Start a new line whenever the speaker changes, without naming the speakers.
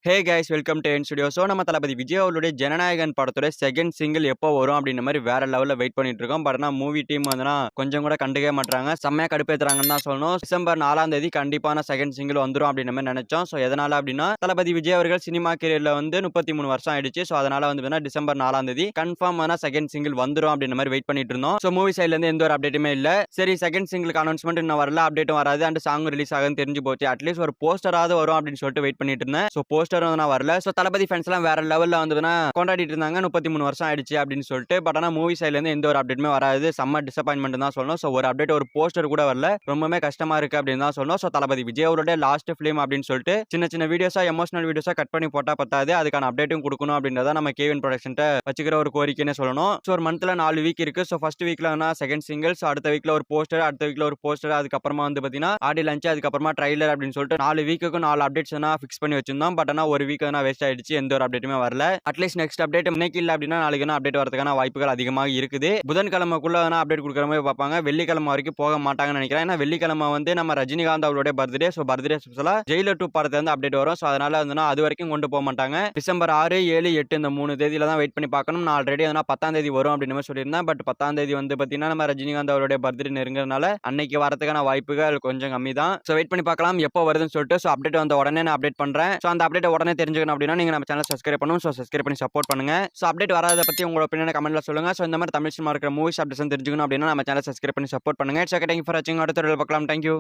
Hey guys welcome to N studio. So நம்ம தளபதி விஜய் அவர்களுடைய ஜனநாயகன் படத்தோட செகண்ட் சிங்கிள் எப்போ வரும் அப்படின்ற மாதிரி வேற லெவலில் வெயிட் பண்ணிட்டு இருக்கோம். பட் ஆனால் மூவி டீம் வந்துனா கொஞ்சம் கூட கண்டுக்கவே மாட்டாங்க, செம்மையாக கடுப்பேற்றுறாங்கன்னு தான் சொல்லணும். டிசம்பர் 4ஆம் தேதி கண்டிப்பான செகண்ட் சிங்கிள் வந்துடும் அப்படின்ற மாதிரி நினைச்சோம். ஸோ எதனால அப்படின்னா தளபதி விஜய் அவர்கள் சினிமா கேரியரில் வந்து 33 வருஷம் ஆயிடுச்சு. ஸோ அதனால வந்து டிசம்பர் 4ஆம் தேதி கன்ஃபார்ம் செகண்ட் சிங்கிள் வந்துடும் அப்படின்ற மாதிரி வெயிட் பண்ணிட்டு இருந்தோம். ஸோ மூவி சைட்லேருந்து எந்த ஒரு அப்டேட்டுமே இல்லை. சரி, செகண்ட் சிங்கிளுக்கு அனௌன்ஸ்மெண்ட் இன்னும் வரல, அப்டேட்டும் வராது, அண்ட் சாங் ரிலீஸ் ஆகுன்னு தெரிஞ்சு போச்சு. அட்லீஸ்ட் ஒரு போஸ்டராவது வரும் அப்படின்னு சொல்லிட்டு வெயிட் பண்ணிட்டு இருந்தேன். ஸோ போஸ்டர் வரல. ஸோ தளபதி ஃபேன்ஸ் எல்லாம் வேற லெவல்ல வந்துனா கொண்டாடிட்டு இருந்தாங்க, 33 வருஷம் ஆயிடுச்சு அப்படின்னு சொல்லிட்டு. பட் ஆனால் மூவி சைட்ல இருந்து எந்த ஒரு அப்டேட்டுமே வராது. செம்ம டிசப்பாயின்மெண்ட் தான் சொல்லணும். ஸோ ஒரு அப்டேட், ஒரு போஸ்டர் கூட வரல. ரொம்பவே கஷ்டமா இருக்கு அப்படின்னு தான் சொல்லணும். ஸோ தளபதி விஜய் அவருடைய லாஸ்ட் ஃபிலிம் அப்படின்னு சொல்லிட்டு சின்ன சின்ன வீடியோஸா, எமோஷனல் வீடியோஸா கட் பண்ணி போட்டா பத்தாது, அதுக்கான அப்டேட்டும் கொடுக்கணும் அப்படின்றத நம்ம கேவின் ப்ரொடக்ஷன்ட்ட வச்சுக்கிற ஒரு கோரிக்கைன்னு சொல்லணும். ஸோ ஒரு மந்த்ல 4 வீக் இருக்கு. ஸோ ஃபர்ஸ்ட் வீக்ல செகண்ட் சிங்கிள், ஸோ அடுத்த வீக்ல ஒரு போஸ்டர், அடுத்த வீக்ல ஒரு போஸ்டர், அதுக்கப்புறமா வந்து பாத்தீங்கன்னா ஆடி லஞ்ச், அதுக்கப்புறமா ட்ரைலர் அப்படின்னு சொல்லிட்டு 4 வீக்குக்கு 4 அப்டேட்ஸ் ஃபிக்ஸ் பண்ணி வச்சிருந்தோம். பட் ஆனால் ஒரு வீக் வேஸ்ட் ஆயிடுச்சு, எந்த ஒரு அப்டேட்டுமே வரல. அட்லீஸ்ட் நெக்ஸ்ட் அப்டேட் இன்னைக்கு இல்ல அப்படின்னா நாளைக்கு அப்டேட் வரதுக்கான வாய்ப்புகள் அதிகமாக இருக்குது. புதன்கிழமைக்குள்ள அப்டேட் கொடுக்குற மாதிரி பார்ப்பாங்க, வெள்ளிக்கிழமை வரைக்கும் போக மாட்டாங்கன்னு நினைக்கிறேன். ஏன்னா வெள்ளிக்கிழமை வந்து நம்ம ரஜினிகாந்த் அவருடைய பர்த்டே. ஸோ பர்த்டே ஸ்பெஷலா ஜெயிலர் 2 படத்துல இருந்து அப்டேட் வரும். ஸோ அதனால அது வரைக்கும் கொண்டு போக மாட்டாங்க. டிசம்பர் 6, 7, 8 இந்த 3 தேதியில தான் வெயிட் பண்ணி பார்க்கணும். நான் ஆல்ரெடி 10ஆம் தேதி வரும் அப்படின்னு மாதிரி சொல்லியிருந்தேன். பட் 10ஆம் தேதி வந்து பாத்தீங்கன்னா நம்ம ரஜினிகாந்த் அவருடைய பர்த்டே நெருங்குறதுனால அன்னைக்கு வரதுக்கான வாய்ப்புகள் கொஞ்சம் கம்மி தான். ஸோ வெயிட் பண்ணி பார்க்கலாம் எப்போ வருதுன்னு சொல்லிட்டு. ஸோ அப்டேட் வந்த உடனே நான் அப்டேட் பண்றேன். ஸோ அந்த அப்டேட் உடனே தெரிஞ்சுக்கணும் அப்படின்னா நீங்க நம்ம சேனல் சப்ஸ்கிரைப் பண்ணணும். ஸோ சப்ஸ்கிரைப் பண்ணி சப்போர்ட் பண்ணுங்க. ஸோ அப்டேட் வராத பத்தி உங்களோட ஒப்பீனியனை கமெண்ட்ல சொல்லுங்க. ஸோ இந்த மாதிரி தமிழ் சினிமா இருக்கிற மூவிஸ் அப்டேட்ஸ் தெரிஞ்சுக்கணும் அப்படின்னா நம்ம சேனல் சப்ஸ்கிரைப் பண்ணி சப்போர்ட் பண்ணுங்க. இட்ஸ் ஓகே, தேங்க்யூ ஃபார் வாட்சிங். அடுத்த வீடியோல பார்க்கலாம். தேங்க்யூ.